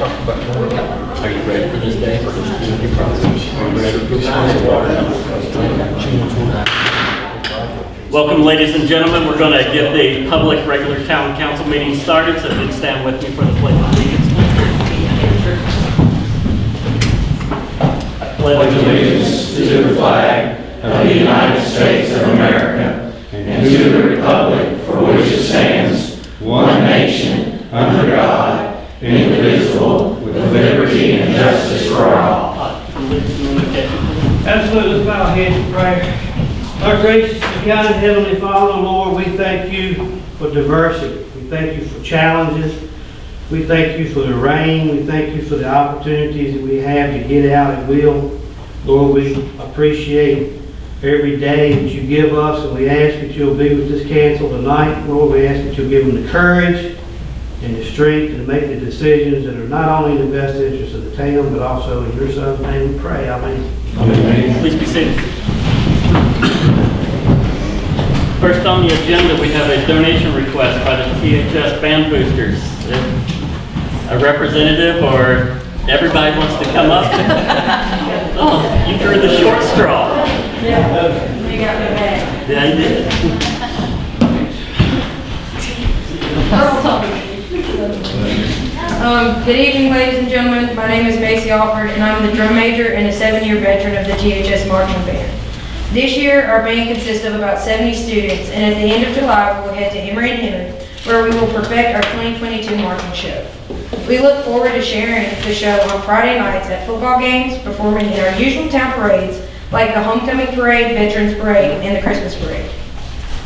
Are you ready for this day? For this community process? Are you ready for this? Welcome, ladies and gentlemen. We're going to get the public regular town council meeting started, so if you'd stand with me for the pledge of allegiance. I pledge allegiance to the flag of the United States of America and to the republic for which it stands, one nation, under God, indivisible, with liberty and justice for all. Absolutely, bow our heads in prayer. Our gracious and kind Heavenly Father, Lord, we thank you for diversity. We thank you for challenges. We thank you for the rain. We thank you for the opportunities that we have to get out at will. Lord, we appreciate every day that you give us, and we ask that you'll be with this council tonight. Lord, we ask that you'll give them the courage and the strength to make the decisions that are not only in the best interest of the town, but also in your Son's name we pray. Amen. Amen. Please be seated. First on the agenda, we have a donation request by the THS Band Boosters. A representative or everybody wants to come up? Oh, you drew the short straw. Yeah, you got me back. Yeah, you did. Good evening, ladies and gentlemen. My name is Macy Alford, and I'm the drum major and a 7-year veteran of the THS Marching Band. This year, our band consists of about 70 students, and at the end of July, we will head to Emory and Henry, where we will perfect our 2022 marching show. We look forward to sharing the show on Friday nights at football games, performing in our usual town parades, like the Homecoming Parade, Veterans Parade, and the Christmas Parade.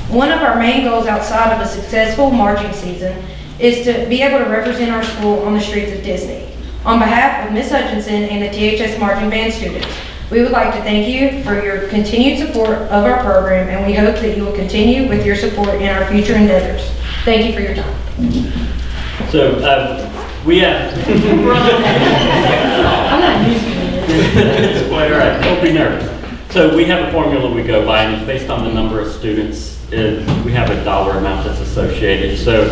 One of our main goals outside of a successful marching season is to be able to represent our school on the streets of Disney. On behalf of Ms. Hutchinson and the THS Marching Band students, we would like to thank you for your continued support of our program, and we hope that you will continue with your support in our future endeavors. Thank you for your time. So, we have... I'm not used to it. It's quite all right. Don't be nervous. So we have a formula we go by, and it's based on the number of students. We have a dollar amount that's associated. So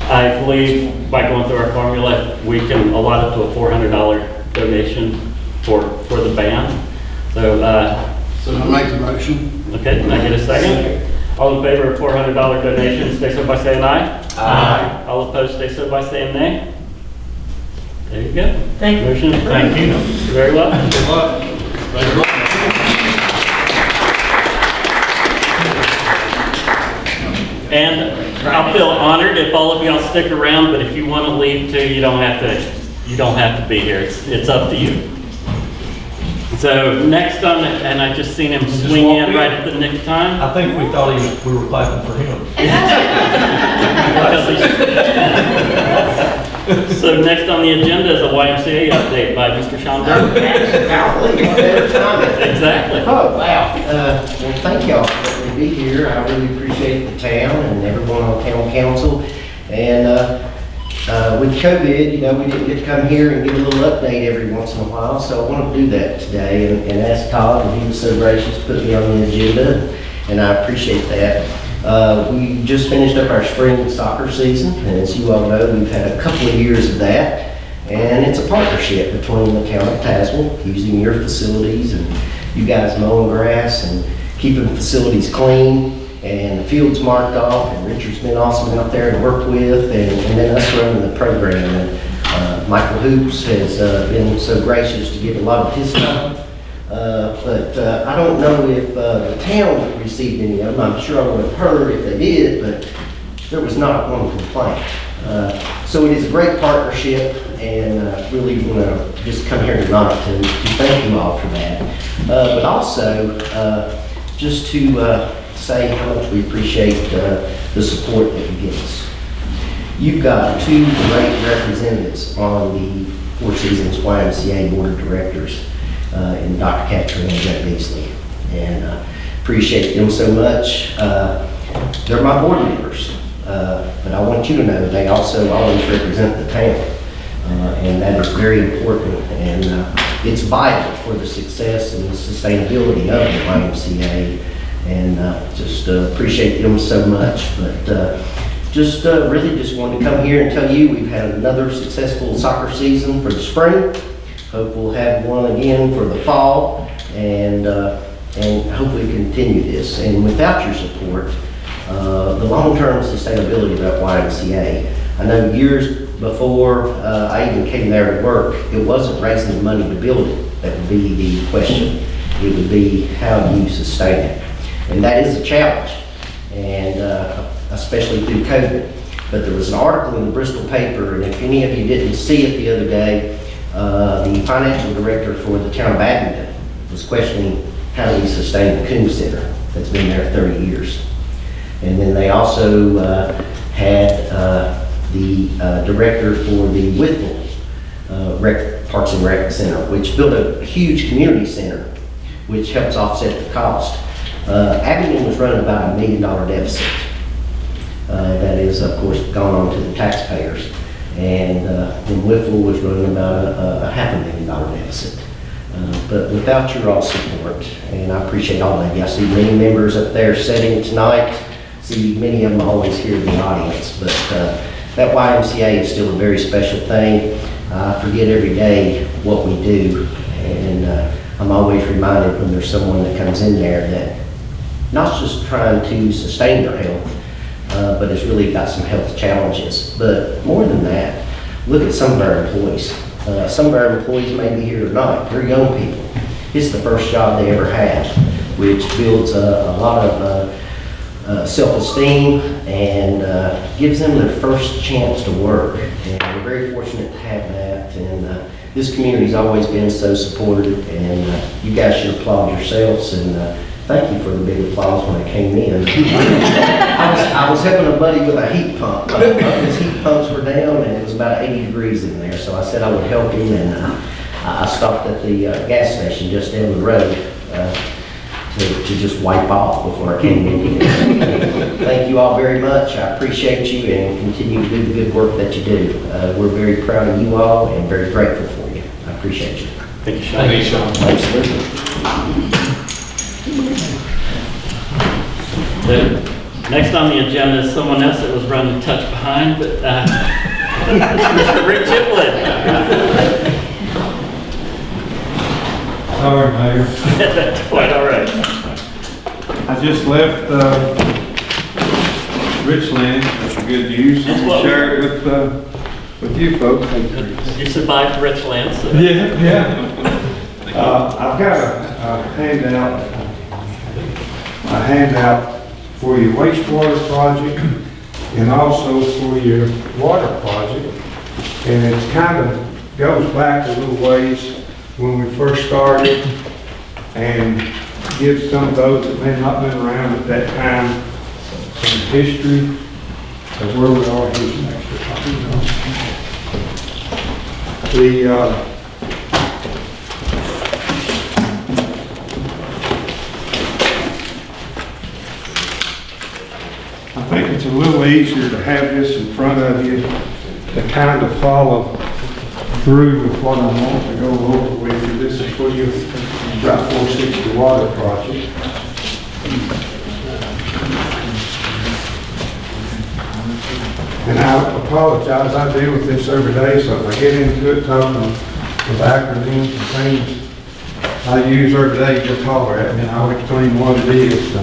I believe by going through our formula, we can allot up to a $400 donation for the band. So I make the motion. okay, can I get a second? All in favor of $400 donation, stay so by saying aye. Aye. All opposed, stay so by saying nay. There you go. Thank you. Motion approved. Thank you. You're very welcome. Good luck. And I'll feel honored if all of y'all stick around, but if you want to leave too, you don't have to be here. It's up to you. So next on, and I just seen him swing in right at the nick of time. I think we thought we were clapping for him. So next on the agenda is a YMCA update by Mr. Sean Burke. Exactly. Oh, wow. Well, thank y'all for letting me be here. I really appreciate the town and everyone on town council. And with COVID, you know, we didn't get to come here and give a little update every once in a while, so I want to do that today and ask Todd, and he was so gracious to put me on the agenda, and I appreciate that. We just finished up our spring soccer season, and as you all know, we've had a couple of years of that, and it's a partnership between the town of Tazewell, using your facilities, and you guys mowing grass and keeping facilities clean, and the field's marked off, and Richard's been awesome out there to work with, and then us running the program. And Michael Hoops has been so gracious to give a lot of his time. But I don't know if the town received any of them. I'm sure I would have heard if they did, but there was not one complaint. So it is a great partnership, and really want to just come here tonight to thank you all for that. But also, just to say how much we appreciate the support that you give us. You've got two great representatives on the Four Seasons YMCA Board of Directors, in Dr. Catherine and Jeff Beasley, and appreciate them so much. They're my board members, but I want you to know they also always represent the town, and that is very important, and it's vital for the success and the sustainability of the YMCA, and just appreciate them so much. But just really just wanted to come here and tell you we've had another successful soccer season for the spring. Hope we'll have one again for the fall, and hopefully continue this. And without your support, the long-term sustainability of that YMCA, I know years before I even came there to work, it wasn't raising the money to build it that would be the question. It would be how do you sustain it? And that is a challenge, and especially through COVID. But there was an article in the Bristol paper, and if any of you didn't see it the other day, the financial director for the town of Abingdon was questioning how do we sustain the Coombs Center that's been there 30 years. And then they also had the director for the Whitnell Parks and Rec Center, which built a huge community center, which helps offset the cost. Abingdon was running about $1 million deficit. That is, of course, gone on to the taxpayers. And then Whitnell was running about a $500,000 deficit. But without your all support, and I appreciate all of you. I see many members up there sitting tonight. See many of them always here in the audience. But that YMCA is still a very special thing. I forget every day what we do. And I'm always reminded when there's someone that comes in there that not just trying to sustain their health, but has really got some health challenges. But more than that, look at some of our employees. Some of our employees may be here tonight. They're young people. It's the first job they ever had, which builds a lot of self-esteem and gives them their first chance to work. And we're very fortunate to have that. And this community's always been so supportive, and you guys should applaud yourselves. And thank you for the big applause when I came in. I was helping a buddy with a heat pump. His heat pumps were down, and it was about 80 degrees in there. So I said I would help him, and I stopped at the gas station just down the road to just wipe off before I came in here. Thank you all very much. I appreciate you, and continue to do the good work that you do. We're very proud of you all and very grateful for you. I appreciate you. Thank you, Sean. Thank you, Sean. Absolutely. Next on the agenda is someone else that was running a touch behind, but Mr. Rick Chiplett. Sorry, Mayor. That's quite all right. I just left Richland. That's good news. Well, Share it with you folks. You survived Richland, so. Yeah. I've got a handout for your wastewater project and also for your water project. And it kind of goes back a little ways when we first started and gives some of those that may not have been around at that time some history of where we are. Here's an extra copy. I think it's a little easier to have this in front of you to kind of follow through with what I want to go over with you. This is for your Route 460 water project. And I apologize, I deal with this every day, so if I get into it talking with acronyms and things I use every day, just holler at me and I'll explain what it is. So.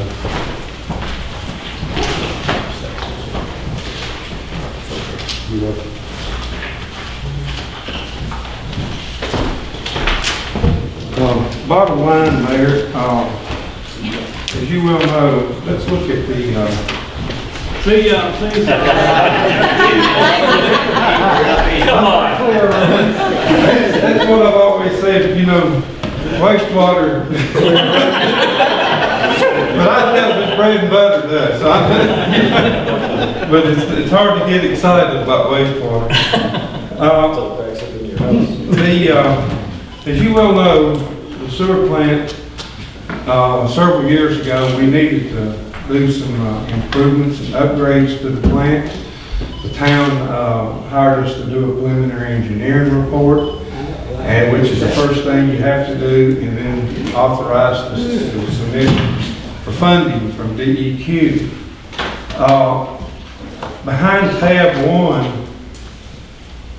Bottom line there, as you well know, let's look at the, Come on. that's what I've always said, you know, wastewater. But I tell it's bread and butter does. So but it's hard to get excited about wastewater. As you well know, the sewer plant, several years ago, we needed to do some improvements and upgrades to the plant. The town hired us to do a preliminary engineering report, and which is the first thing you have to do, and then authorize us to submit for funding from DEQ. behind tab 1,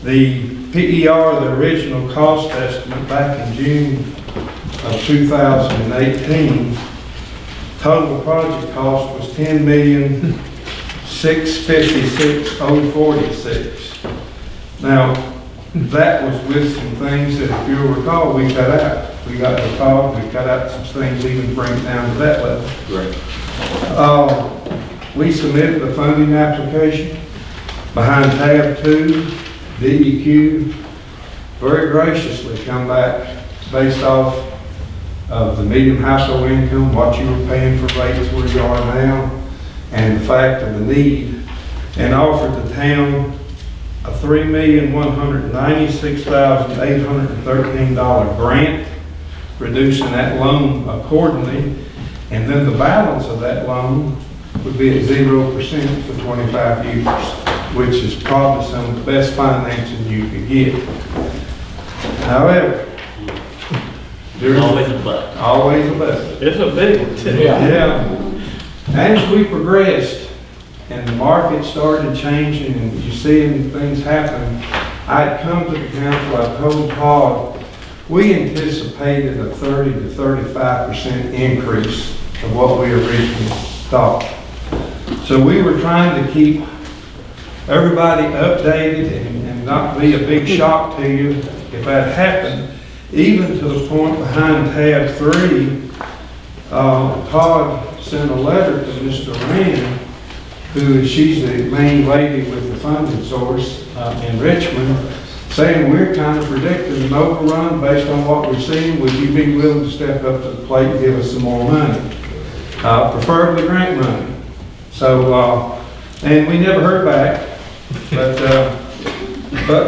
the PER, the original cost estimate back in June of 2018, total project cost was $10,656,046. Now, that was with some things that, if you'll recall, we cut out. We got the call, we cut out some things, even bring it down to that level. Right. We submitted the funding application. Behind tab 2, DEQ very graciously come back based off of the median household income, what you were paying for rates where you are now, and the fact of the need, and offered the town a $3,196,813 grant, reducing that loan accordingly, and then the balance of that loan would be at 0% for 25 years, which is probably some of the best financing you could get. However, there's Always a but. always a but. It's a big one. Yeah. As we progressed and the market started changing and you seeing things happen, I'd come to the council, I told Todd, we anticipated a 30 to 35% increase of what we originally thought. So we were trying to keep everybody updated and not be a big shock to you if that happened. Even to the point behind tab 3, Todd sent a letter to Mr. Rand, she's the main lady with the funding source in Richmond, saying we're kind of predicting an overrun based on what we're seeing. Would you be willing to step up to the plate and give us some more money? Preferably grant money. So, and we never heard back, but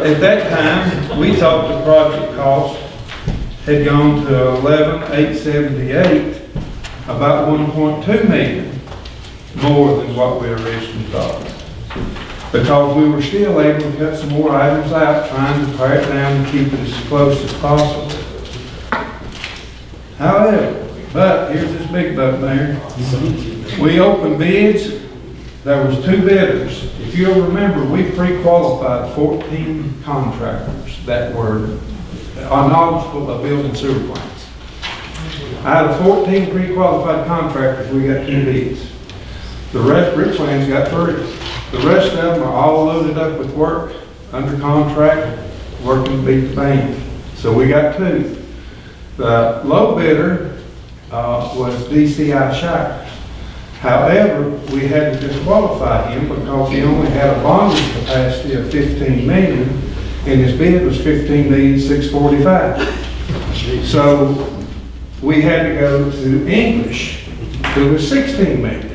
at that time, we thought the project cost had gone to $11,878, about $1.2 million more than what we originally thought. Because we were still able to cut some more items out, trying to pare it down and keep it as close as possible. However, but here's this big bugbear. We opened bids. There was 2 bidders. If you'll remember, we pre-qualified 14 contractors that were knowledgeable of building sewer plants. Out of 14 pre-qualified contractors, we got 2 bids. The rest, Richland's got 3. The rest of them are all loaded up with work, under contract, working to beat the band. So we got 2. The low bidder was DCI Shires. However, we had to disqualify him because he only had a bonding capacity of $15 million, and his bid was $15,645,000. So we had to go to English, who was $16 million.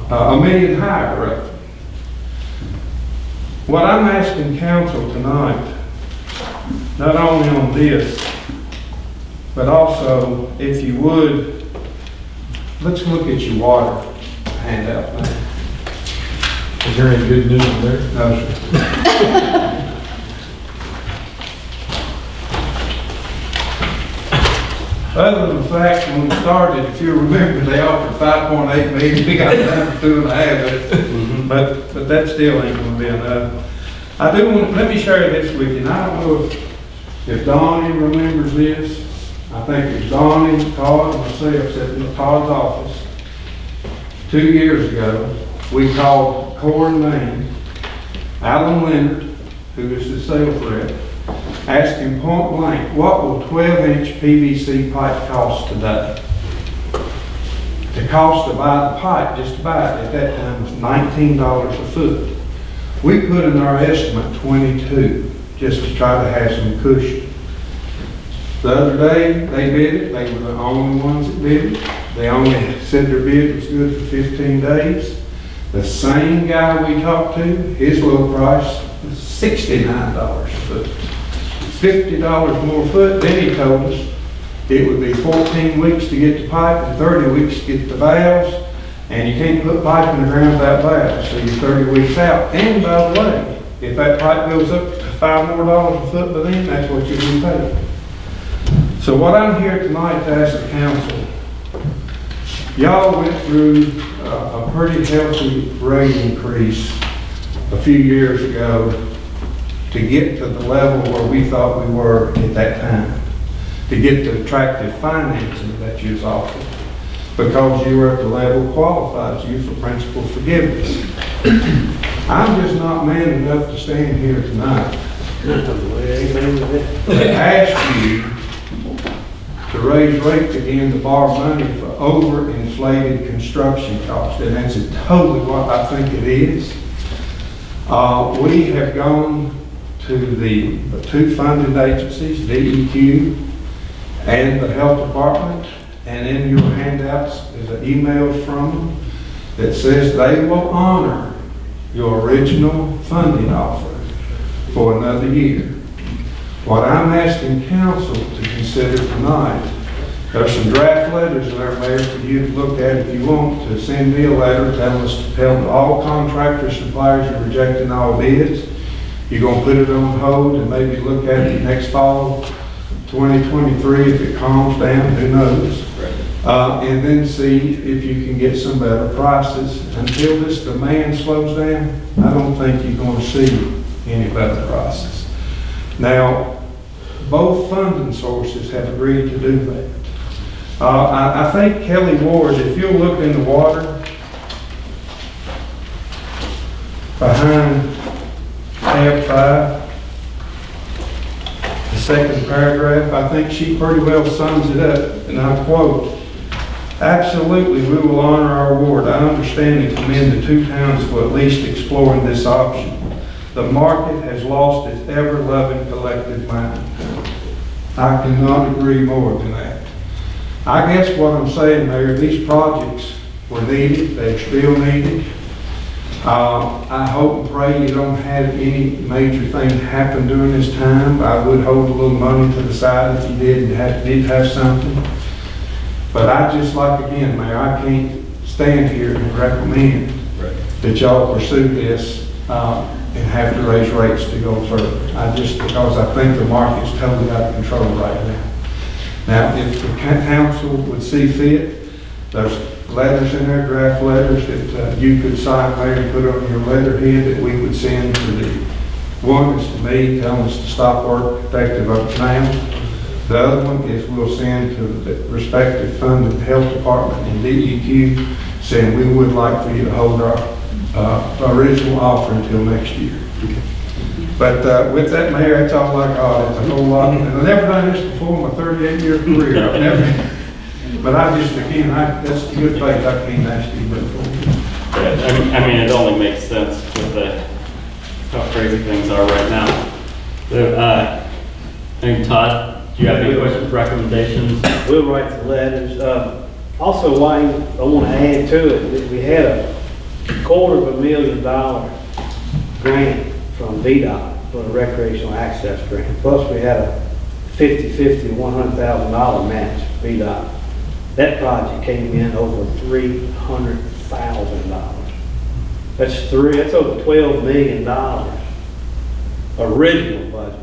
$1 million higher, roughly. What I'm asking council tonight, not only on this, but also, if you would, let's look at your water handout now. Is there any good news there? No, sir. Other than the fact, when we started, if you remember, they offered $5.8 million, we got down to $2.5 million, but that still ain't gonna be enough. I do want, let me share this with you, and I don't know if Donnie remembers this. I think it was Donnie, Todd, and myself sitting in Todd's office 2 years ago. We called Core and Main, Alan Leonard, who is the sales rep, asked him point blank, what will 12-inch PVC pipe cost today? The cost to buy the pipe, just to buy it at that time, was $19 a foot. We put in our estimate $22, just to try to have some cushion. The other day, they bid it. They were the only ones that bid it. They only said their bid was good for 15 days. The same guy we talked to, his low price was $69 a foot. $50 more a foot. Then he told us it would be 14 weeks to get the pipe and 30 weeks to get the valves. And you can't put pipe in the ground without valves, so you're 30 weeks out. And by the way, if that pipe goes up to $5 more a foot by then, that's what you'll be paying. So what I'm here tonight to ask the council, y'all went through a pretty healthy rate increase a few years ago to get to the level where we thought we were at that time, to get the attractive financing that you was offered, because you were at the level qualifies you for principal forgiveness. I'm just not man enough to stand here tonight to ask you to raise rates again to borrow money for overinflated construction costs, and that's totally what I think it is. We have gone to the two funded agencies, DEQ and the health department, and in your handouts is an email from them that says they will honor your original funding offer for another year. What I'm asking council to consider tonight, there's some draft letters there, Mayor, for you to look at if you want, to send me a letter telling us to tell all contractors, suppliers you're rejecting all bids. You're gonna put it on hold and maybe look at it next fall, 2023, if it calms down, who knows? And then see if you can get some better prices. Until this demand slows down, I don't think you're gonna see any better prices. Now, both funding sources have agreed to do that. I think Kelly Ward, if you'll look in the water behind tab 5, the second paragraph, I think she pretty well sums it up, and I quote, "Absolutely, we will honor our award. I understand and commend the two towns for at least exploring this option. The market has lost its ever-loving collective mind." I cannot agree more than that. I guess what I'm saying, Mayor, these projects were needed, they're still needed. I hope and pray you don't have any major thing happen during this time. I would hold a little money to the side if you did have something. But I just like, again, Mayor, I can't stand here and recommend that y'all pursue this and have to raise rates to go further. Because I think the market's totally out of control right now. Now, if the council would see fit, there's letters in there, draft letters that you could sign, Mayor, and put on your letterhead that we would send to the, one is to me, telling us to stop work effective up now. The other one is we'll send to the respective funded health department and DEQ saying we would like for you to hold our original offer until next year. But with that, Mayor, that's all I got. It's a whole lot. And I've never done this before in my 38-year career. I've never. But I just, again, that's good faith. I can't ask you for. Yeah, I mean, it only makes sense with how crazy things are right now. So, and Todd, do you have any questions, recommendations? We'll write the letters. Also, Wayne, I want to add to it that we had a $250,000 grant from VDOT for a recreational access grant. Plus, we had a 50-50, $100,000 match VDOT. That project came in over $300,000. That's over $12 million original budget.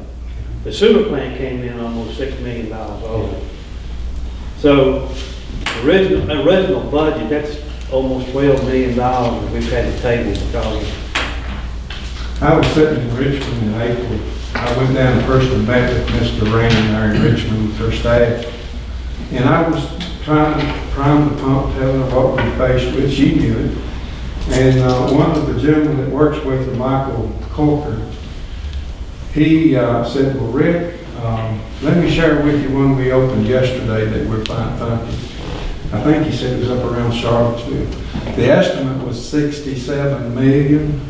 The sewer plant came in almost $6 million over. So, original budget, that's almost $12 million that we've had to table because I was sitting in Richmond in April. I went down and personally met with Mr. Raymond there in Richmond with her staff. And I was trying to prime the pump, telling her what we faced with. She knew it. And one of the gentlemen that works with her, Michael Corker, he said, "Well, Rick, let me share with you one we opened yesterday that we're thinking." I think he said it was up around Charlottesville. The estimate was $67 million.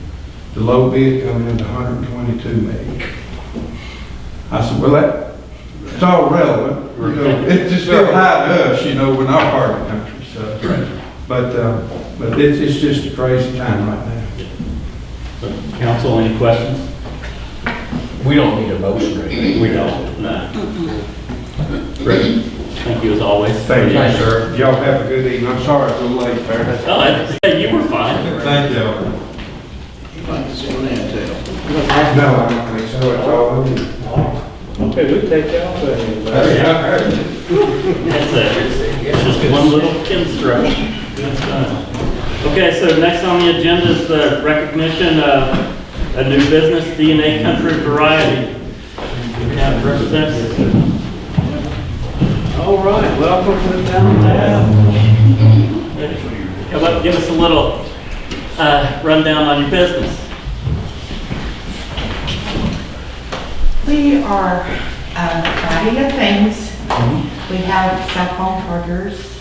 The low bid coming in at $122 million. I said, well, it's all relevant. You know, it's just still high to us, you know, in our part of the country. So, but it's just a crazy time right now. So, council, any questions? We don't need a motion or anything. We don't, no. Rick, thank you as always. Thank you, sir. Y'all have a good evening. I'm sorry I was a little late there. Oh, you were fine. Thank you. You might just go down and tell. No, I don't think so. It's all of you. okay, we'll take you off there. That's it. It's just one little chin stroke. That's done. Okay, so next on the agenda is the recognition of a new business, DNA Country Variety. We have representatives. All right, welcome to the downtown. Come up, give us a little rundown on your business. We are a variety of things. We have cell phone chargers,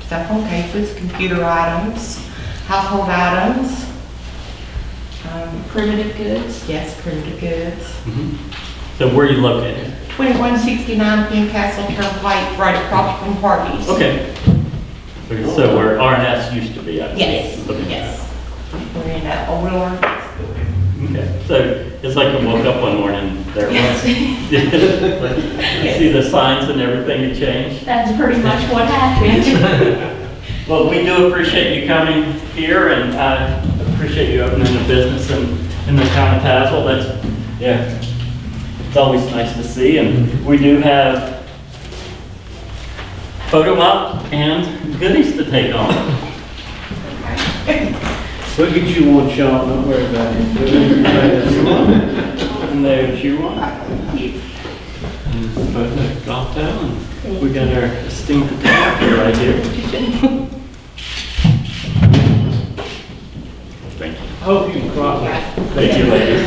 cell phone cases, computer items, household items. Primitive goods. Yes, primitive goods. So where are you located? 2169 Pencastle Turnpike, right across from Harvey's. Okay. So where RNS used to be, I believe. Yes, Okay. yes. We're in that old Orleans. Okay, so it's like I woke up one morning, there it was. You see the signs and everything had changed? That's pretty much what happened. Well, we do appreciate you coming here and appreciate you opening a business in the town of Tazewell. That's, yeah, it's always nice to see. And we do have photo op and goodies to take on. We'll get you one, Sean, don't worry about it. And there's you one. And photo drop down. And we got our esteemed photographer right here. Thank you. Hope you can crop it. Thank you, ladies.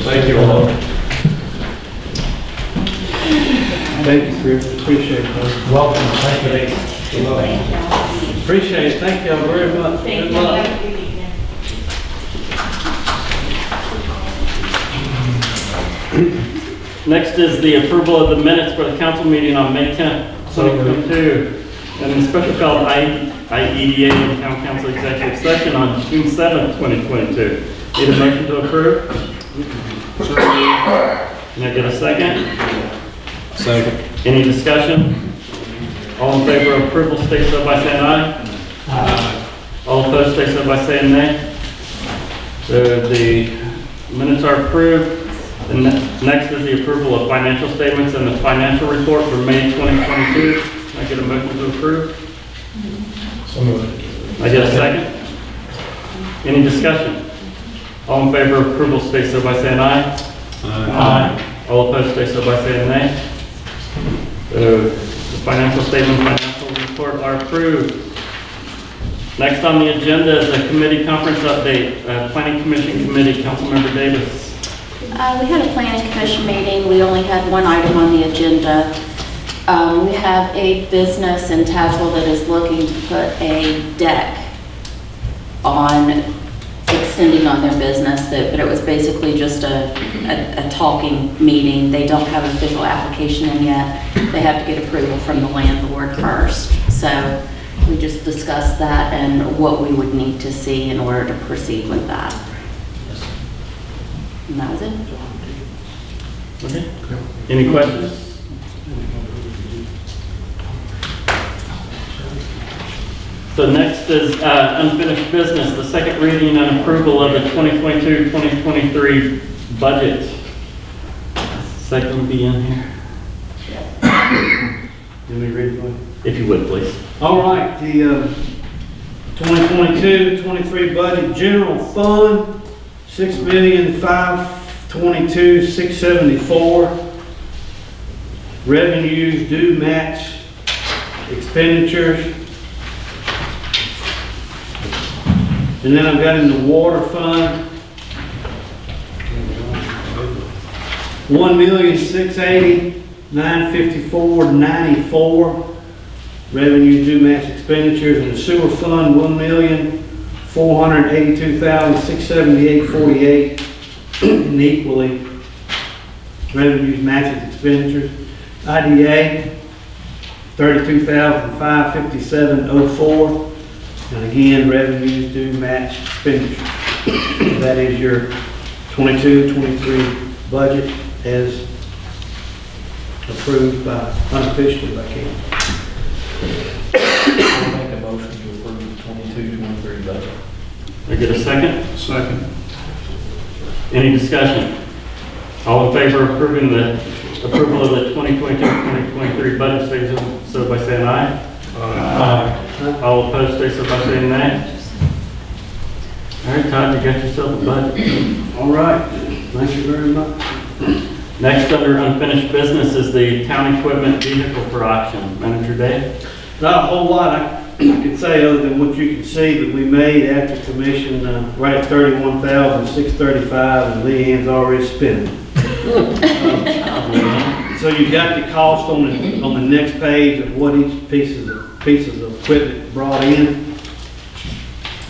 Thank you all. Thank you, Chris, appreciate it. Welcome, thank you. Appreciate it, thank y'all very much. Thank Good you. luck. Have a good evening. Next is the approval of the minutes for the council meeting on May 10th, 2022. And the special called IEDA and Town Council Executive Session on June 7th, 2022. Need a motion to approve? Can I get a second? Second. Any discussion? All in favor of approval, state so by saying aye. All opposed, state so by saying nay. So the minutes are approved. And next is the approval of financial statements and the financial report for May 2022. Can I get a motion to approve? So moved. I get a second? Any discussion? All in favor of approval, state so by saying aye. Aye. All opposed, state so by saying nay. So the financial statement and financial report are approved. Next on the agenda is a committee conference update. Planning Commission Committee, Councilmember Davis. We had a planning commission meeting. We only had one item on the agenda. We have a business in Tazewell that is looking to put a deck on, extending on their business, but it was basically just a talking meeting. They don't have an official application in yet. They have to get approval from the landlord first. So we just discussed that and what we would need to see in order to proceed with that. And that was it. Okay. Any questions? So next is unfinished business, the second reading and approval of the 2022-2023 budget. Second would be in here. Let me read it for you? If you would, please. All right, the 2022-23 budget, general fund, $6,522,674. Revenues due match expenditures. And then I've got in the water fund, $1,680,954.94. Revenues due match expenditures. In the sewer fund, $1,482,678.48. And equally, revenues matches expenditures. IDA, $32,557.04. And again, revenues do match expenditures. That is your 22-23 budget as approved by, unofficially by council. I'll make a motion to approve the 22-23 budget. I get a second? Second. Any discussion? All in favor of approving the approval of the 2022-2023 budget, say so by saying aye. Aye. All opposed, stay so by saying nay. All right, Todd, you got yourself a budget. All right, thank you very much. Next, under unfinished business is the town equipment vehicle for auction. Manager Day? Not a whole lot I could say other than what you can see, but we made after commission right at $31,635, and Leanne's already spent it. So you got the cost on the next page of what each pieces of equipment brought in,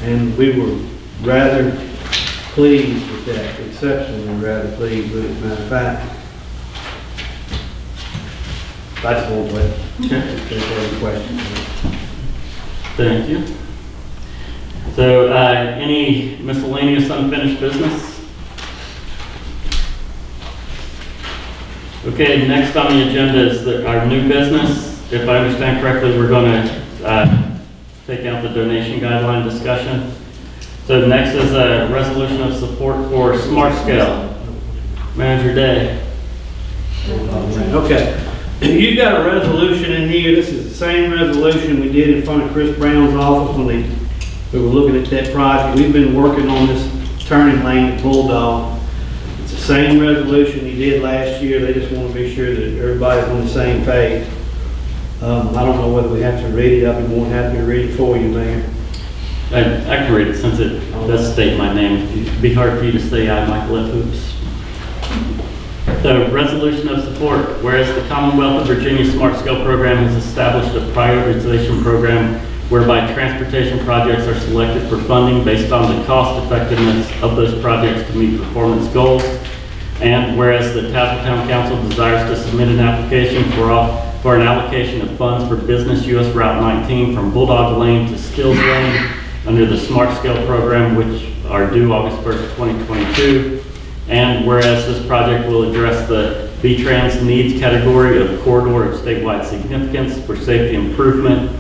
and we were rather pleased with that, exceptionally rather pleased with it, as a matter of fact. That's the whole way. Okay. If there's any questions. Thank you. So, any miscellaneous unfinished business? Okay, next on the agenda is our new business. If I understand correctly, we're going to take out the donation guideline discussion. So next is a resolution of support for Smart Scale. Manager Day. Okay. You've got a resolution in here. This is the same resolution we did in front of Chris Brown's office when we were looking at that project. We've been working on this turning lane at Bulldog. It's the same resolution he did last year. They just want to be sure that everybody's on the same page. I don't know whether we have to read it. I'd be more than happy to read it for you, Mayor. I can read it since it does state my name. It'd be hard for you to say I, Michael F. Hoops. The resolution of support, whereas the Commonwealth of Virginia Smart Scale Program has established a prioritization program whereby transportation projects are selected for funding based on the cost effectiveness of those projects to meet performance goals. And whereas the Tazewell Town Council desires to submit an application for an allocation of funds for Business US Route 19 from Bulldog Lane to Stills Lane under the Smart Scale Program, which are due August 1st, 2022. And whereas this project will address the V-Trans needs category of corridor of statewide significance for safety improvement.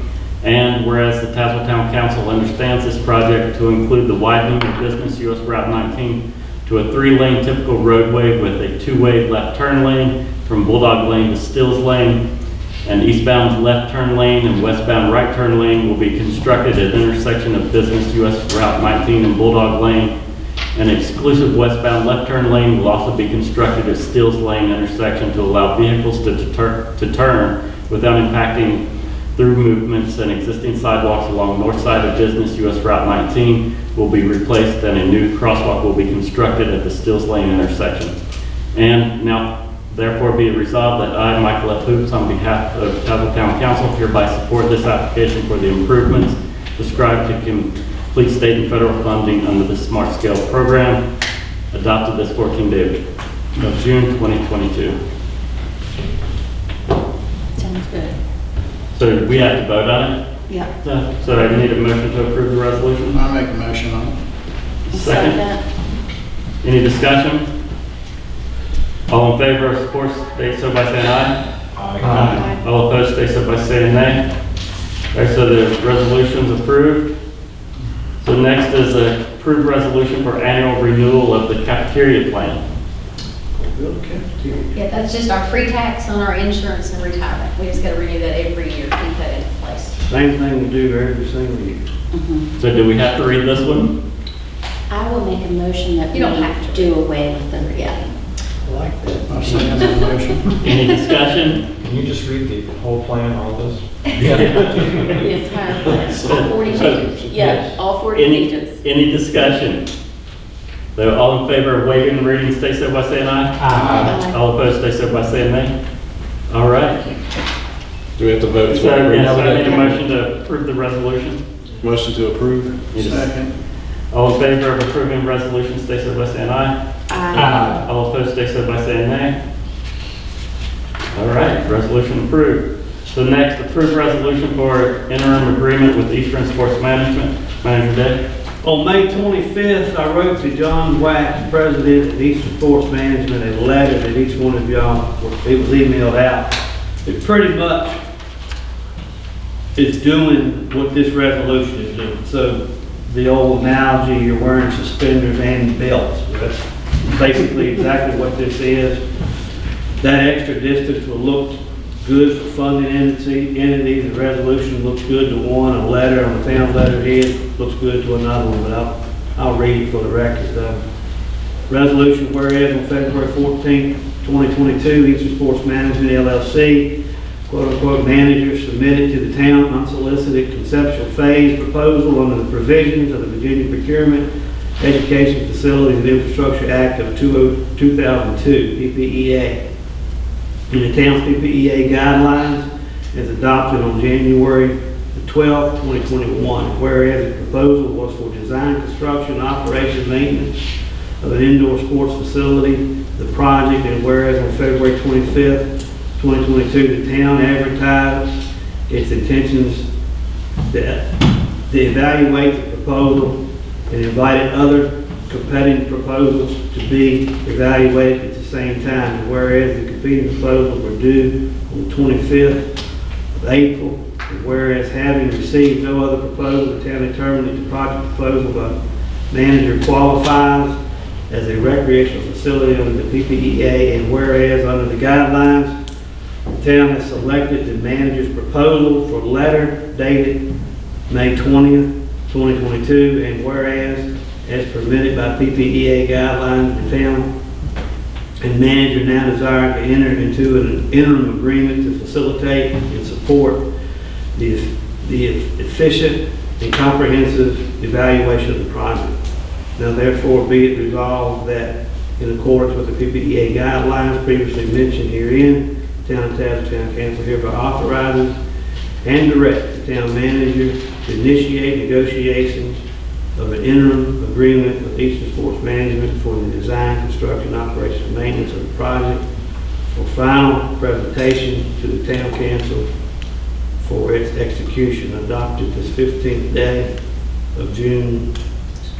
And whereas the Tazewell Town Council understands this project to include the widening of Business US Route 19 to a 3-lane typical roadway with a 2-way left turn lane from Bulldog Lane to Stills Lane. An eastbound left turn lane and westbound right turn lane will be constructed at the intersection of Business US Route 19 and Bulldog Lane. An exclusive westbound left turn lane will also be constructed at Stills Lane intersection to allow vehicles to turn without impacting through movements, and existing sidewalks along north side of Business US Route 19 will be replaced and a new crosswalk will be constructed at the Stills Lane intersection. And now therefore be it resolved that I, Michael F. Hoops, on behalf of Tazewell Town Council, hereby support this application for the improvements described to complete state and federal funding under the Smart Scale Program, adopted this 14th day of June 2022. Sounds good. So we have to vote on it? Yeah. So I need a motion to approve the resolution? I make a motion on it. Second. Any discussion? All in favor of support, state so by saying aye. Aye. All opposed, state so by saying nay. All right, so the resolution's approved. So next is a approved resolution for annual renewal of the cafeteria plan. Yeah, that's just our free tax on our insurance and retirement. We just gotta renew that every year, keep that in place. Same thing we do every single year. So do we have to read this one? I will make a motion that You don't have we do away with the, yeah. I like that. I'll second that motion. Any discussion? Can you just read the whole plan, all this? The entire plan, all 40 pages. Yeah, all 40 pages. Any discussion? So all in favor of waiving the reading, stay so by saying aye. Aye. All opposed, stay so by saying nay. All right. Do we have to vote? So yes, I need a motion to approve the resolution. Motion to approve? Second. All in favor of approving the resolution, stay so by saying aye. Aye. All opposed, stay so by saying nay. All right, resolution approved. So next, approved resolution for interim agreement with Eastern Sports Management. Manager Day. On May 25th, I wrote to John Wax, President of Eastern Sports Management, a letter that each one of y'all, it was emailed out. It pretty much is doing what this resolution is doing. So the old analogy, you're wearing suspenders and belts. That's basically exactly what this is. That extra distance will look good for funding entities. The resolution looks good to one, a letter on the town letterhead looks good to another one, but I'll read it for the record. Resolution, whereas on February 14th, 2022, Eastern Sports Management LLC, quote-unquote, manager submitted to the town unsolicited conceptual phase proposal under the provisions of the Virginia Procurement, Education Facilities and Infrastructure Act of 2002, PPEA. In the town's PPEA guidelines as adopted on January the 12th, 2021, whereas the proposal was for design, construction, operation, maintenance of an indoor sports facility, the project, and whereas on February 25th, 2022, the town advertised its intentions to evaluate the proposal and invited other competing proposals to be evaluated at the same time. And whereas the competing proposals were due on the 25th of April, and whereas having received no other proposal, the town determined that the project proposal by manager qualifies as a recreational facility under the PPEA, and whereas under the guidelines, the town has selected the manager's proposal for letter dated May 20th, 2022, and whereas, as permitted by PPEA guidelines, the town and manager now desire to enter into an interim agreement to facilitate and support the efficient and comprehensive evaluation of the project. Now therefore be it resolved that in accordance with the PPEA guidelines previously mentioned herein, Town of Tazewell Town Council hereby authorizes and directs the town manager to initiate negotiations of an interim agreement with Eastern Sports Management for the design, construction, operation, and maintenance of the project for final presentation to the town council for its execution, adopted this 15th day of June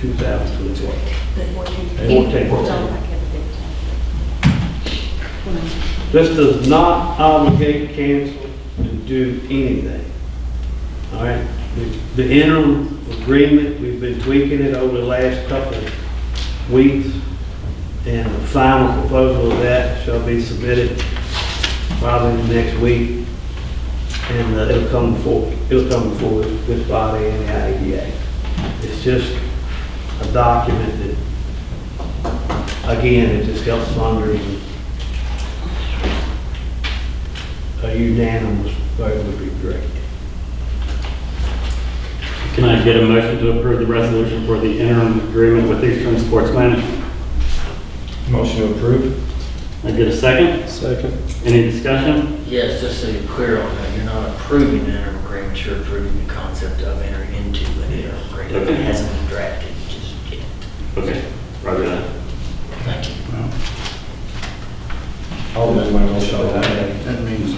2022. 14. This does not obligate council to do anything. All right? The interim agreement, we've been tweaking it over the last couple of weeks, and the final proposal of that shall be submitted probably next week, and it'll come before this body and the IEDA. It's just a document that, again, it just helps funders. A unanimous vote would be great. Can I get a motion to approve the resolution for the interim agreement with Eastern Sports Management? Motion to approve. I get a second? Second. Any discussion? Yes, just so you're clear on that, you're not approving an interim agreement, you're approving the concept of entering into an interim agreement. Okay. It hasn't been drafted just yet. Okay, roger that. Thank you. I'll amend my motion to that. That means,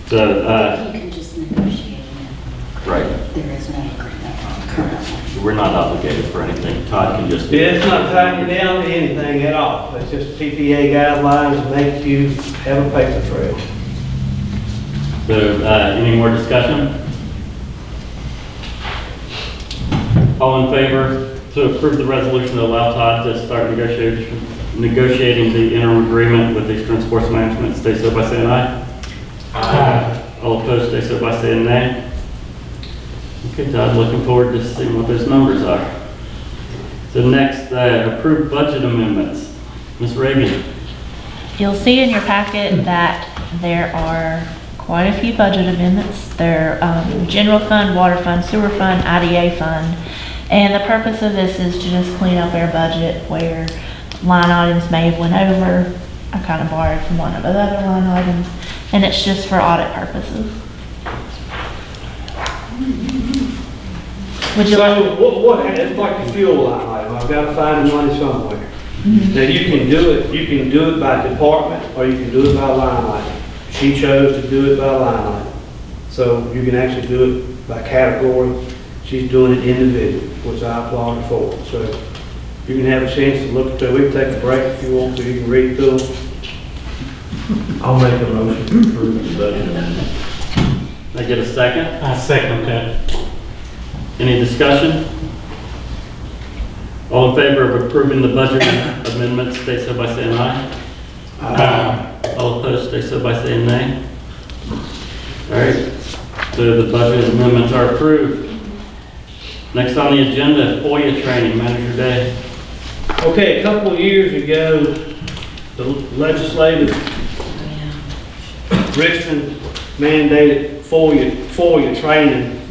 So, You can just negotiate it. right, There is no agreement currently. we're not obligated for anything. Todd can just. Yeah, it's not tying you down to anything at all. It's just PPA guidelines make you have a paper trail. So, any more discussion? All in favor to approve the resolution to allow Todd to start negotiating the interim agreement with Eastern Sports Management, stay so by saying aye. Aye. All opposed, stay so by saying nay. Okay, Todd, looking forward to seeing what those numbers are. So next, approved budget amendments. Ms. Reagan. You'll see in your packet that there are quite a few budget amendments. They're general fund, water fund, sewer fund, IDA fund. And the purpose of this is to just clean up our budget where line items may have went over. I kind of borrowed from one of the other line items, and it's just for audit purposes. Would you like? So it's like the fuel line item. I've got to find the money somewhere. Now you can do it by department, or you can do it by line item. She chose to do it by line item. So you can actually do it by category. She's doing it individually, which I applaud her for. So you can have a chance to look through. We can take a break if you want to. You can read through them. I'll make a motion to approve the budget amendment. Can I get a second? I second that. Any discussion? All in favor of approving the budget amendments, stay so by saying aye. Aye. All opposed, stay so by saying nay. All right, so the budget amendments are approved. Next on the agenda, FOIA training, Manager Day. Okay, a couple of years ago, the legislative Richmond mandated FOIA training,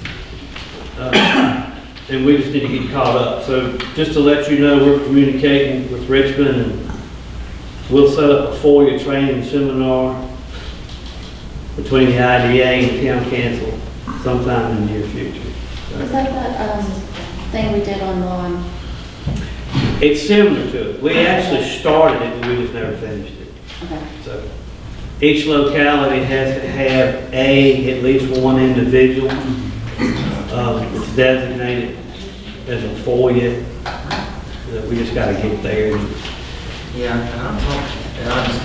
and we just need to get caught up. So just to let you know, we're communicating with Richmond, and we'll set up a FOIA training seminar between the IDA and town council sometime in the near future. Is that the thing we did online? It's similar to it. We actually started it, but we just never finished it. Okay. So each locality has to have at least one individual that's designated as a FOIA. We just got to get there. Yeah, and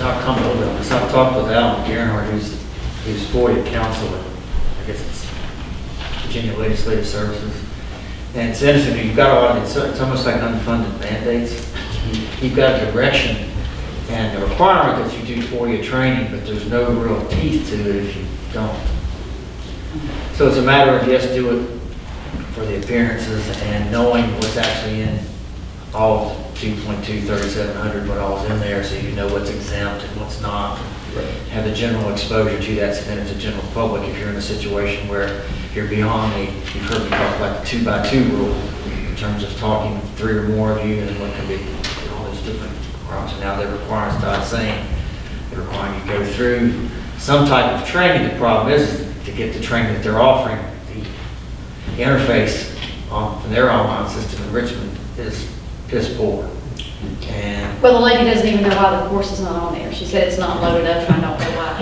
I'll comment a little bit on this. I've talked with Alan Gernhardt, who's FOIA counsel at, I guess it's Virginia Legislative Services. And it's interesting, you've got a lot of, it's almost like unfunded mandates. You've got a direction and a requirement that you do FOIA training, but there's no real teeth to it if you don't. So it's a matter of just do it for the appearances and knowing what's actually in all 2.2, 3700, what all's in there, so you know what's exempt and what's not. Right. Have the general exposure to that, so then it's a general public. If you're in a situation where you're beyond you've heard me talk about the 2x2 rule in terms of talking 3 or more of you and what can be all those different crimes. Now they require, as Todd's saying, they require you to go through some type of training. The problem is to get the training that they're offering, the interface from their online system in Richmond is piss poor. And Well, the lady doesn't even know why the course is not on there. She said it's not loaded up, and I don't know why.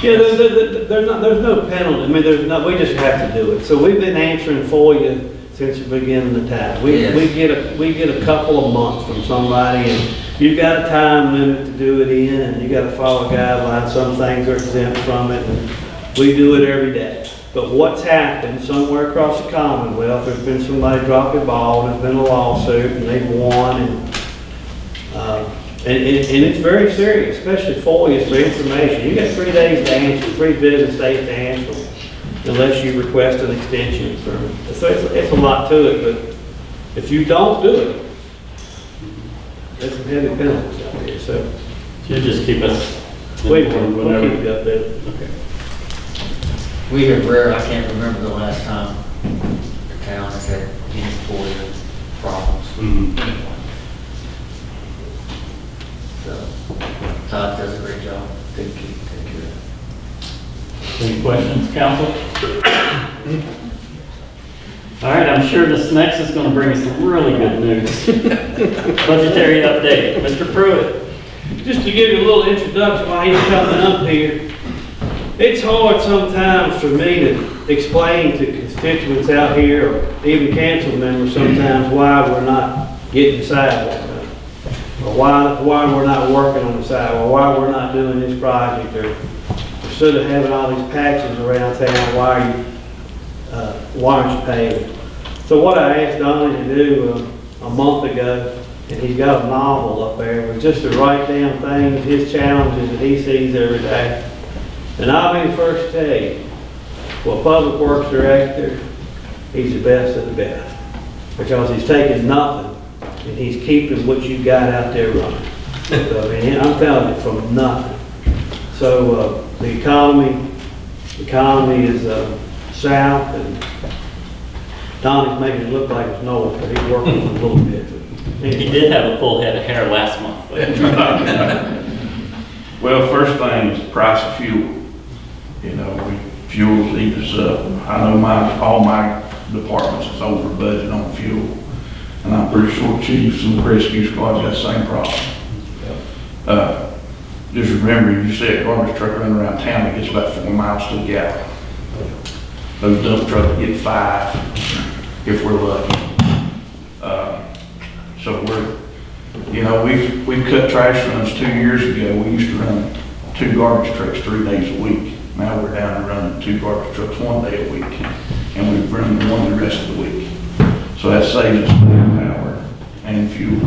Yeah, there's no penalty. I mean, we just have to do it. So we've been answering FOIA since the beginning of the time. We get a couple of months from somebody, and you've got a time limit to do it in, and you got to follow guidelines. Some things are exempt from it, and we do it every day. But what's happened somewhere across the Commonwealth, there's been somebody drop a ball, there's been a lawsuit, and they've won, and it's very serious, especially FOIA for information. You got 3 days to answer, 3 business days to answer, unless you request an extension. So it's a lot to it, but if you don't do it, there's some heavy penalties out there. So You'll just keep us we'll informed keep whenever. you updated. Okay. we have rare, I can't remember the last time the town has had any FOIA problems. Mhm. So Todd does a great job. Take care of Any questions, council? All right, I'm sure this next is going to bring us some really good news. Budgetary update, Mr. Pruitt. Just to give you a little introduction while he's coming up here, it's hard sometimes for me to explain to constituents out here, or even council members sometimes, why we're not getting sidewalk done, or why we're not working on the sidewalk, why we're not doing this project, or instead of having all these patches around town, why aren't you paving? So what I asked Donnie to do a month ago, and he's got a novel up there, was just to write down things, his challenges that he sees every day. And I'll be the first to tell you, well, Public Works Director, he's the best of the best. Because he's taking nothing, and he's keeping what you got out there running. So, I mean, I'm telling you, from nothing. So, the economy is south, and Donnie's making it look like it's north, but he's working a little bit. He did have a full head of hair last month. Well, first thing is the price of fuel. You know, fuel's eating us up. I know all my departments is over budget on fuel. And I'm pretty sure chiefs and the rescue squad's got the same problem. Just remember, you see a garbage truck running around town, it gets about 4 miles to the gallon. Those dump trucks get 5 if we're lucky. So we've cut trash runs 2 years ago. We used to run 2 garbage trucks 3 days a week. Now we're down to running 2 garbage trucks 1 day a week, and we've run 1 the rest of the week. So that saves us manpower and fuel.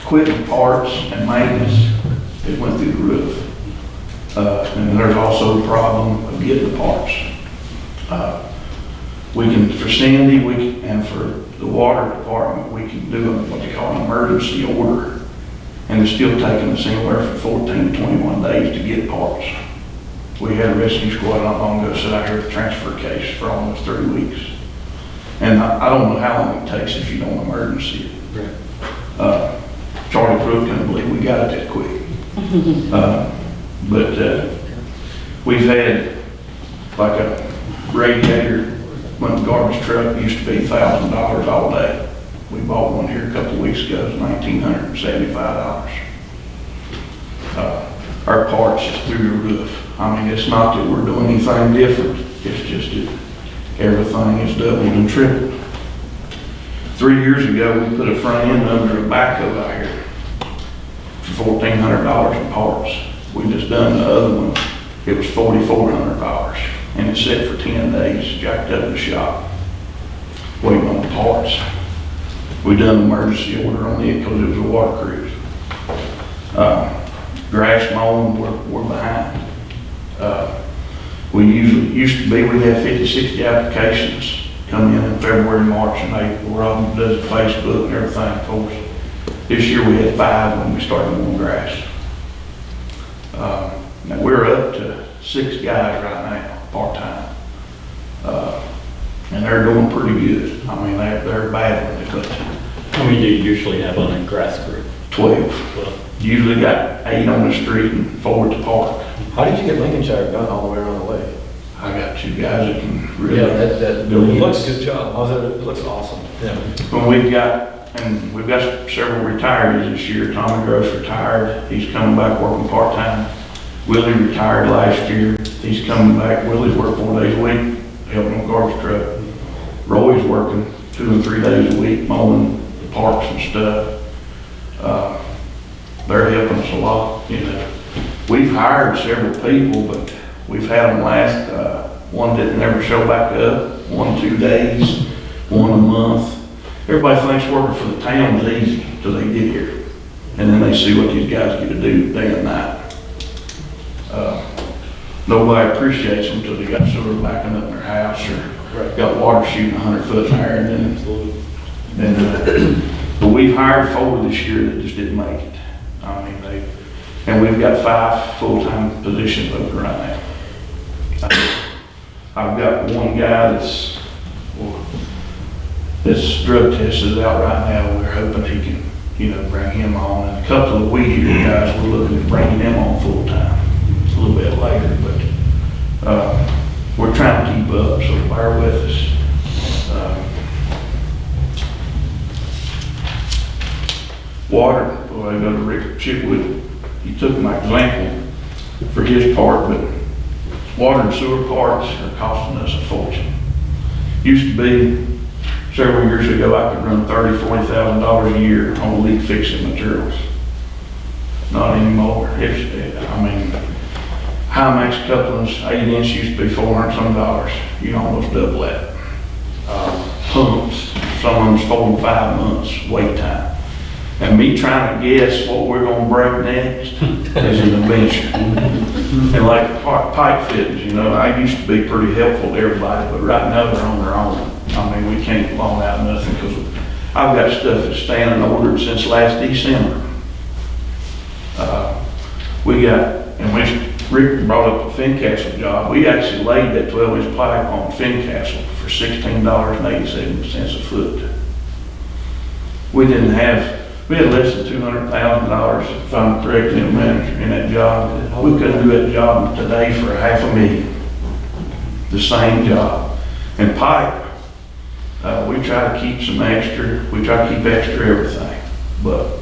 Equipment parts and maintenance, it went through the roof. And there's also the problem of getting the parts. We can, for Cindy, and for the water department, we can do what they call an emergency order. And it's still taking us anywhere from 14 to 21 days to get parts. We had a rescue squad not long ago sit out here with a transfer case for almost 3 weeks. And I don't know how long it takes if you don't emergency it. Charlie Crook couldn't believe we got it that quick. But we've had like a radiator, when the garbage truck used to be $1,000 all day. We bought one here a couple of weeks ago, it was $1,975. Our parts is through the roof. I mean, it's not that we're doing anything different, it's just that everything is doubled and tripled. 3 years ago, we put a front end under a backhoe out here for $1,400 in parts. We just done the other one, it was $4,400. And it sat for 10 days, jacked up in the shop, waiting on the parts. We done an emergency order on it because it was a water cruise. Grass mowing, we're behind. We used to be, we had 50, 60 applications come in February, March, and April. Rob does the Facebook and everything, of course. This year we had 5 when we started mowing grass. Now we're up to 6 guys right now, part-time. And they're doing pretty good. I mean, they're battling it, but How many do you usually have on a grass group? 12. Usually got 8 on the street and 4 at the park. How did you get Lincolnshire done all the way around the lake? I got 2 guys that can really. Yeah, that do it. looks good job. It looks awesome. Yeah. When we've got several retirees this year. Tommy Gross retired. He's coming back working part-time. Willie retired last year. He's coming back. Willie's worked 4 days a week, helping on garbage truck. Roy's working 2 and 3 days a week, mowing the parks and stuff. They're helping us a lot, you know. We've hired several people, but we've had them last, one didn't never show back up, 1 2 days, 1 a month. Everybody thinks working for the town is easy till they get here. And then they see what these guys get to do day and night. Nobody appreciates them till they got sewer backing up in their house or got water shooting 100 foot in the air. And then, but we've hired 4 this year that just didn't make it. I mean, and we've got 5 full-time positions open right now. I've got one guy that's drug tested out right now. We're hoping he can, you know, bring him on. And a couple of weed eater guys, we're looking at bringing them on full-time. It's a little bit later, but we're trying to keep up, so bear with us. Water, boy, I go to Rick Chipwood. He took my example for his part, but water and sewer parts are costing us a fortune. Used to be, several years ago, I could run $30,000, $40,000 a year on leak fixing materials. Not anymore. I mean, high-max couplings, 8-inch used to be $400 some. You almost double that. Pumps, some of them's 4 to 5 months wait time. And me trying to guess what we're gonna break next is an adventure. And like pipe fittings, you know, I used to be pretty helpful to everybody, but right now they're on their own. I mean, we can't loan out nothing because I've got stuff that's standing ordered since last December. Rick brought up the Fincastle job. We actually laid that 12-inch pipe on Fincastle for $16.87 a foot. We had less than $200,000, if I'm correct, in manager in that job. We couldn't do that job today for $500,000. The same job. And pipe, we try to keep some extra, we try to keep extra everything. But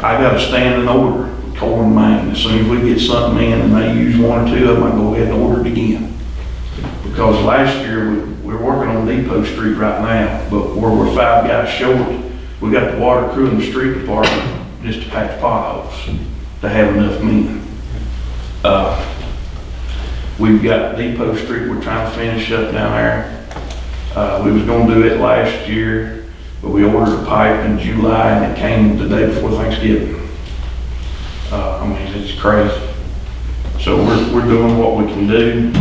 I got a standing order with Core and Main. As soon as we get something in and they use 1 or 2 of them, I go ahead and order it again. Because last year, we're working on Depot Street right now, but where we're 5 guys short, we got the water crew in the street department just to patch potholes to have enough men. We've got Depot Street we're trying to finish up down there. We was gonna do it last year, but we ordered a pipe in July and it came the day before Thanksgiving. I mean, it's crazy. So we're doing what we can do.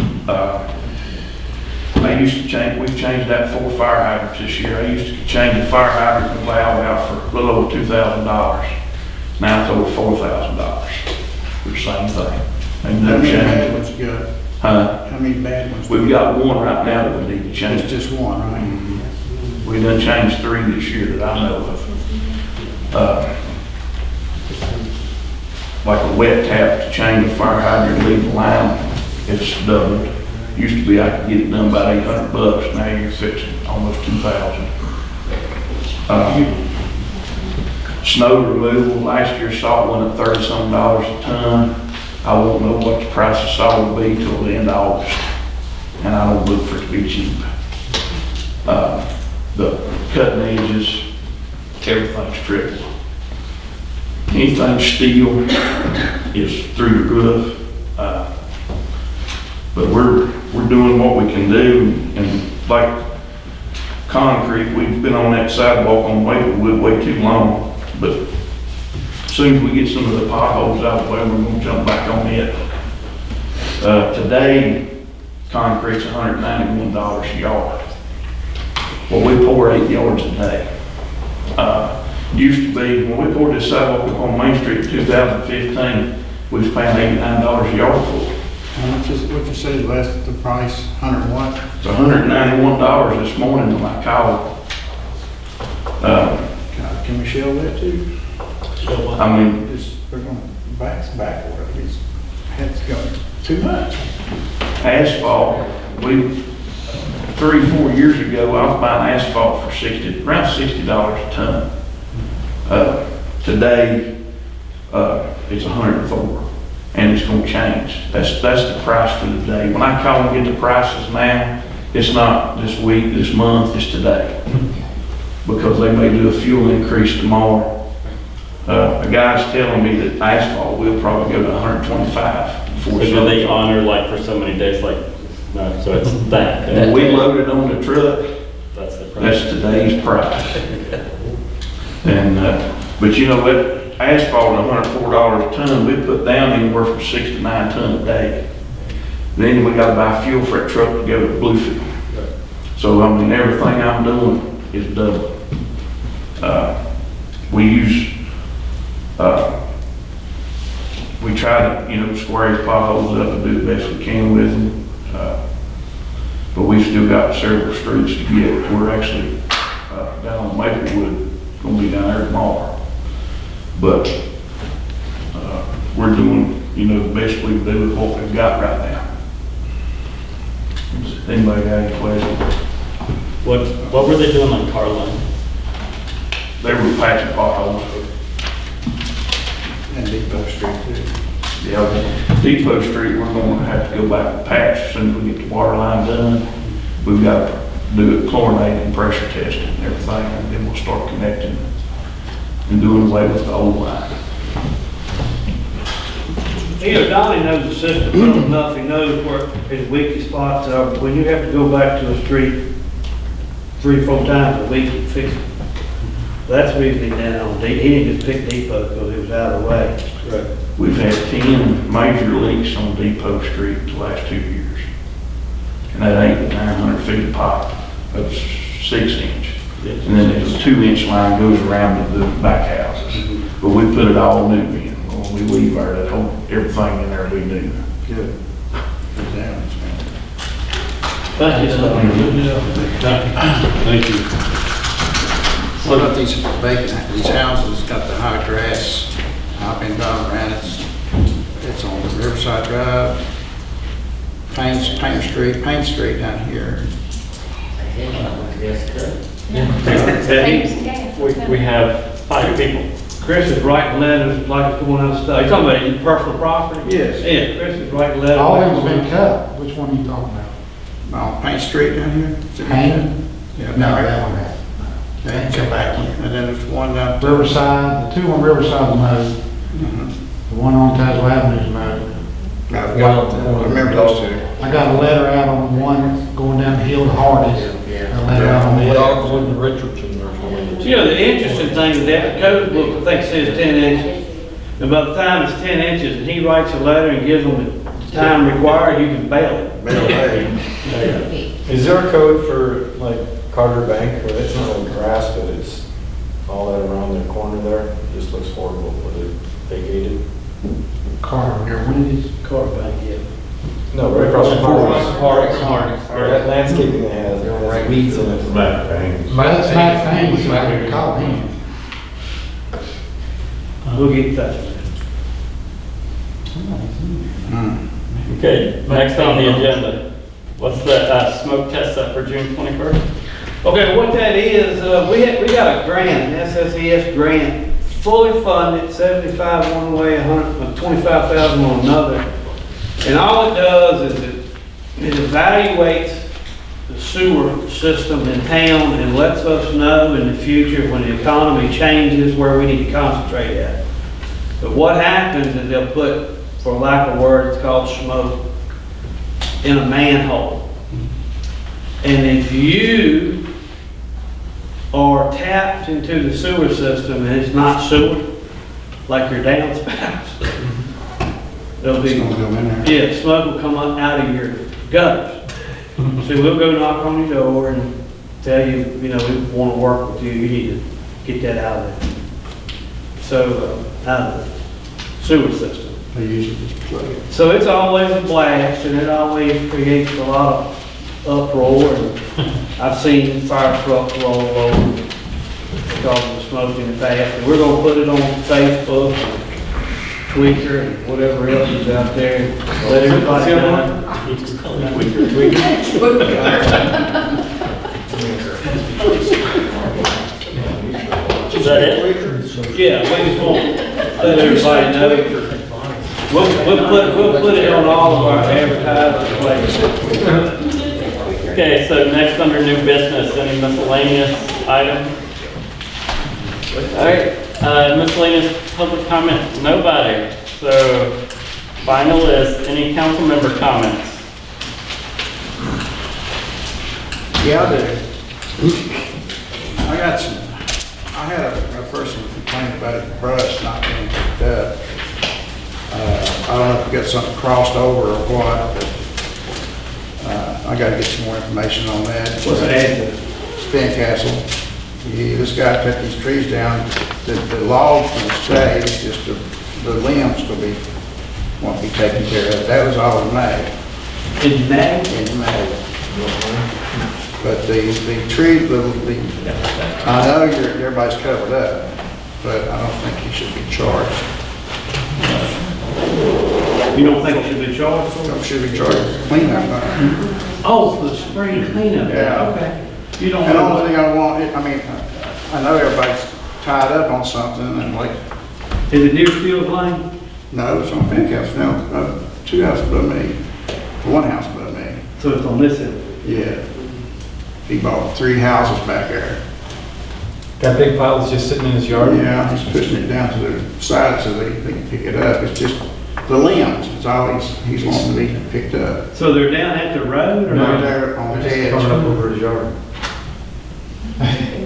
I used to change, we've changed that 4 fire hydrants this year. I used to change the fire hydrant and valve out for a little over $2,000. Now it's over $4,000 for the same thing. Ain't How no many bad change. ones you got? Huh? How many bad ones? We've got one right now that we need to change. It's just one, right? We done changed 3 this year that I know of. Like a wet tap to change the fire hydrant, leave the line, it's doubled. Used to be I could get it done about $800, now you're fixing almost 2,000. Snow removal, last year salt went up $30-some a ton. I won't know what the price of salt will be till the end of August, and I don't look for it to be cheap. The cutting edges, everything's triple. Anything steel is through the roof. But we're doing what we can do, and like concrete, we've been on that sidewalk on Maplewood way too long, but as soon as we get some of the potholes out of the way, we're gonna jump back on it. Today, concrete's $191 a yard. Well, we pour 8 yards a day. Used to be, when we poured this sidewalk up on Main Street in 2015, we was paying $89 a yard for it. How much is, what you say, the price, 100 what? It's $191 this morning when I called. Can we show that too? I mean, We're going backward, it's going too much. asphalt, we, 3-4 years ago, I was buying asphalt for around $60 a ton. Today, it's 104, and it's gonna change. That's the price for the day. When I call and get the prices now, it's not this week, this month, it's today. Because they may do a fuel increase tomorrow. A guy's telling me that asphalt will probably go to 125 before. So do they honor like for so many days, like, no, so it's that. And we load it on the truck, That's the price. that's today's price. And, but you know what, asphalt at $104 a ton, we put down anywhere from 6 to 9 tons a day. Then we gotta buy fuel for that truck to go to Bluefield. So, I mean, everything I'm doing is double. We try to, square these potholes up and do the best we can with them. But we've still got several streets to get. We're actually, down on Maplewood, gonna be down there tomorrow. But, we're doing, the best we can do with what we've got right now. Anybody got any questions? What were they doing on Carlin? They were patching potholes. And Depot Street too. Yeah, Depot Street, we're gonna have to go back and patch as soon as we get the water line done. We've got to do it chlorinated and pressure testing and everything, and then we'll start connecting and doing away with the old line. Donnie knows the system well enough, he knows where his weakest spots are, but when you have to go back to a street 3 or 4 times a week to fix it, that's the reason he's down on D. He didn't just pick Depot because it was out of the way. Right. We've had 10 major leaks on Depot Street the last 2 years. And that ain't 900 feet of pipe, that's 6 inch. And then there's a 2-inch line goes around the back houses. But we put it all new in. When we leave our, everything in there we do. Good. Good damage, man. Thank you, Donnie. Thank you. What about these these houses, got the high grass, I've been driving around, it's on Riverside Drive, Payne Street down here. We have 5 people. Chris is writing letters like it's going out of state. You talking about your personal property? Yes. Yeah, Chris is writing letters. All of them's been cut. Which one are you talking about? On Payne Street down here? Is it Payne? Yeah, No, down that one has. there. Come back. And then there's one down. Riverside, the 2 on Riverside is mowed. The one on Tazewell Avenue is mowed. I remember those two. I got a letter out on one going down the hill to Hardee's. A letter out on the other. Richardson or something. You know, the interesting thing is that the code book, I think says 10 inches. And by the time it's 10 inches and he writes a letter and gives them the time required, you can bail it. Bail hay. Is there a code for like Carter Bank where it's not really grass, but it's all that around the corner there? It just looks horrible where they vacated. Car, near Wendy's. Car bank, yeah. No, right across the Hardee's. That landscaping they have, there's weeds in it. Back things. But that's not things, so I can call him. We'll get in touch with Okay, next on the agenda, what's the smoke test set for June 21st? him. Okay, what that is, we got a grant, an SSES grant, fully funded, 75 one way, 25,000 on another. And all it does is it evaluates the sewer system in town and lets us know in the future when the economy changes where we need to concentrate at. But what happens is they'll put, for lack of a word, it's called smoke, in a manhole. And if you are tapped into the sewer system and it's not sewer, like your downspouts, there'll be, It's gonna go in there. yeah, smoke will come up out of your gutters. So we'll go knock on your door and tell you, you know, we want to work with you, you need to get that out of there. So, out of the sewer system. They usually just plug it. So it's always a blast and it always creates a lot of uproar. And I've seen fire trucks roll over because of the smoke in the past. And we're gonna put it on Facebook, Tweaker, and whatever else is out there. Let everybody know. Is that it? Yeah, we just want to let everybody know. We'll put it on all of our advertising places. Okay, so next under new business, any miscellaneous item? All right, miscellaneous public comment, nobody. So final is any council member comments? Yeah, I do. I had a person complain about his brush not being picked up. I don't know if we got something crossed over or what, but, I gotta get some more information on that. What's the address? Stencastle. This guy cut these trees down, the logs will stay, it's just the limbs won't be taken care of. That was all in May. In May? In May. But the tree, I know everybody's covered up, but I don't think he should be charged. You don't think it should be charged for? Should be charged cleanup. Oh, for the spring cleanup? Yeah. Okay. You don't. And the only thing I want, I know everybody's tied up on something and like, Is it near Field Lane? no, it's on Pencast, no, 2 houses above me, 1 house above me. So it's on this end? Yeah. He bought 3 houses back there. That big pile is just sitting in his yard? Yeah, he's pushing it down to the side so they can pick it up. It's just the limbs, it's all he's wanting to be picked up. So they're down at the road or? Right there on the Just coming up edge. over his yard.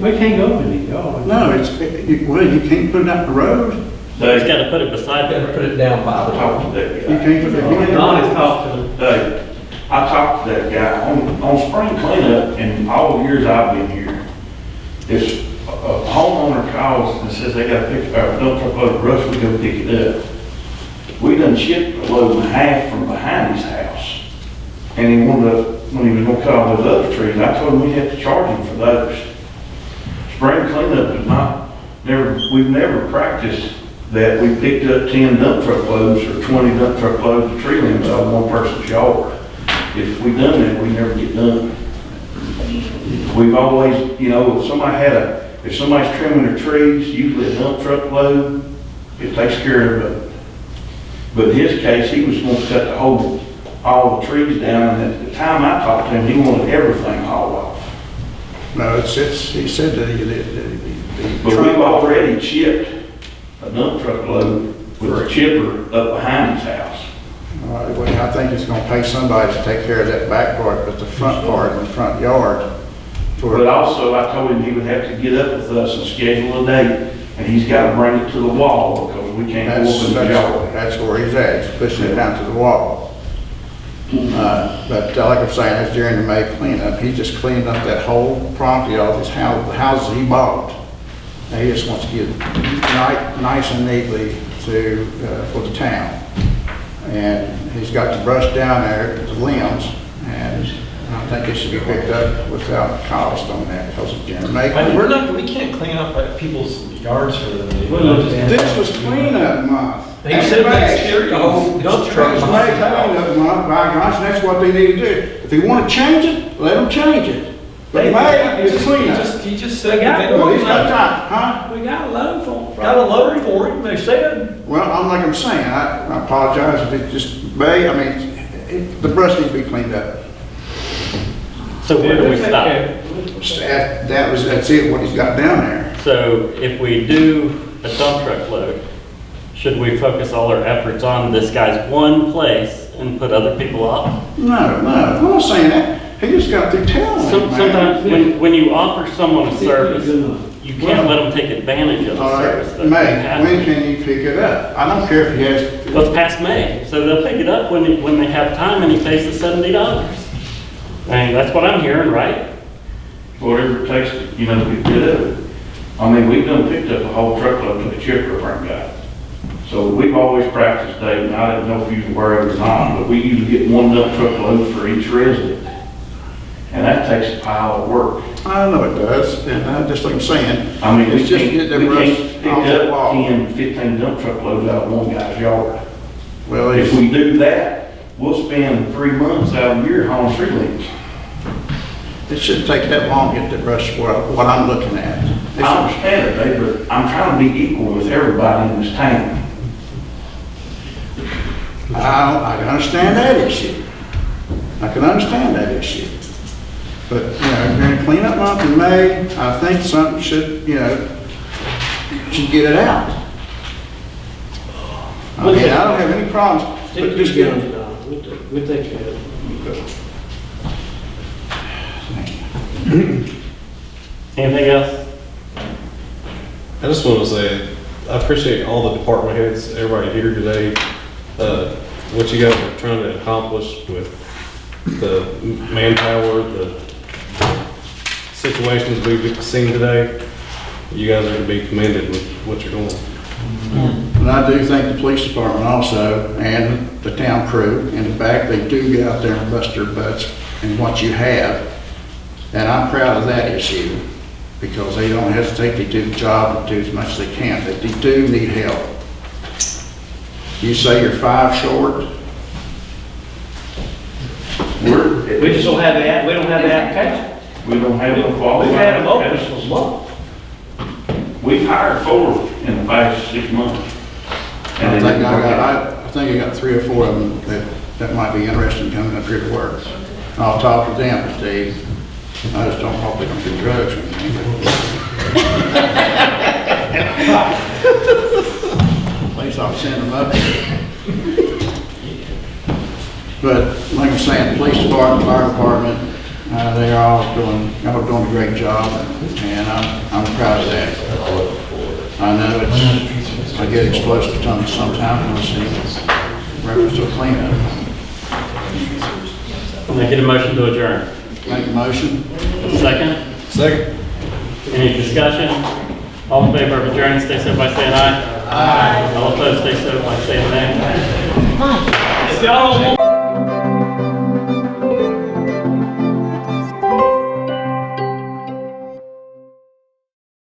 We can't go in the yard. No, you can't put it out the road. So he's got to put it beside the Put it down by the Talk to that You guy. can't put it. Donnie's talked to them. Hey, I talked to that guy on spring cleanup, and all the years I've been here, this a homeowner calls and says they gotta pick up a dump truck load of brush, we go pick it up. We done shipped a load and a half from behind his house. And he wanted to, when he was gonna cut all those other trees, I told him we'd have to charge him for those. Spring cleanup is we've never practiced that we picked up 10 dump truck loads or 20 dump truck loads of tree limbs out of one person's yard. If we done that, we never get done. We've always, if somebody's trimming their trees, usually a dump truck load, it takes care of it. But in his case, he was going to cut all the trees down, and at the time I talked to him, he wanted everything hauled off. No, he said that he did. But we've already chipped a dump truck load with a chipper up behind his house. Well, I think he's gonna pay somebody to take care of that back part, but the front part in the front yard. But also, I told him he would have to get up with us and schedule a date And he's gotta bring it to the wall because we can't go up in the yard. That's where he's at, he's pushing it down to the wall. But like I'm saying, that's during the May cleanup, he just cleaned up that whole property, all these houses, the houses he bought. And he just wants to get nice and neatly to, for the town. And he's got the brush down there, the limbs, and I think it should be picked up without cost on that, because it's during May. We can't clean up people's yards for them. This was cleanup month. He said next year, the whole dump truck. It's May cleanup month, by gosh, that's what they need to do. If they want to change it, let them change it. But May is cleanup. He just said. Well, he's got time, huh? We got a load for them. Got a load for him, they said. Well, I'm saying, I apologize if it's just May, I mean, the brush needs to be cleaned up. So where do we stop? That's it, what he's got down there. So if we do a dump truck load, should we focus all our efforts on this guy's one place and put other people off? No, I'm not saying that. He just got through telling me, man. Sometimes when you offer someone a service, you can't let them take advantage of All the right, service. that you May, have. when can you pick it up? I don't care if he has. Well, it's past May, so they'll pick it up when they have time and he pays the $70. I mean, that's what I'm hearing, right? Whatever it takes, to, you know, to get rid of it. I mean, we've done picked up a whole truckload to the chipper front guy. So we've always practiced, Dave, and I didn't know if you was aware of it or not, but we usually get one dump truckload for each resident. And that takes a pile of work. I know it does, and just like I'm saying. I mean, we it's just can't get that pick brush off that up wall. 10, 15 dump truckloads out of one guy's yard. Well, If we do that, we'll spend 3 months out of the year hauling tree limbs. it shouldn't take that long to get the brush what I'm looking at. I understand it, Dave, but I'm trying to be equal with everybody in this town. I can understand that issue. I can understand that issue. But, you know, during cleanup month in May, I think something should get it out. I mean, I don't have any problems, but just get them. We'll take care of it. Anything else? I just want to say, I appreciate all the department heads, everybody here today, what you guys are trying to accomplish with the manpower, the situations we've seen today. You guys are to be commended with what you're doing. And I do thank the police department also, and the town crew, in the fact they do get out there and bust their butts in what you have. And I'm proud of that issue, because they don't hesitate to do the job and do as much as they can, but they do need help. You say you're 5 short? We just don't have that, we don't have the application. We don't have no qualified. We've had them open applications. for months. We've hired 4 in the past 6 months. And I they didn't work out. think I got 3 or 4 of them that might be interested in coming up here to work. I'll talk to them, Steve. I just don't hope they don't do drugs or anything. At least I'll send them up here. But like I'm saying, the police department, fire department, they're all doing a great job, and I'm proud of that. I know I get explosive tongues sometimes when I see reference to a cleanup. Can I get a motion to adjourn? Make a motion? Second? Second. Any discussion? All in favor of adjourning, stay so by saying aye. Aye. All opposed, stay so by saying nay. If y'all don't want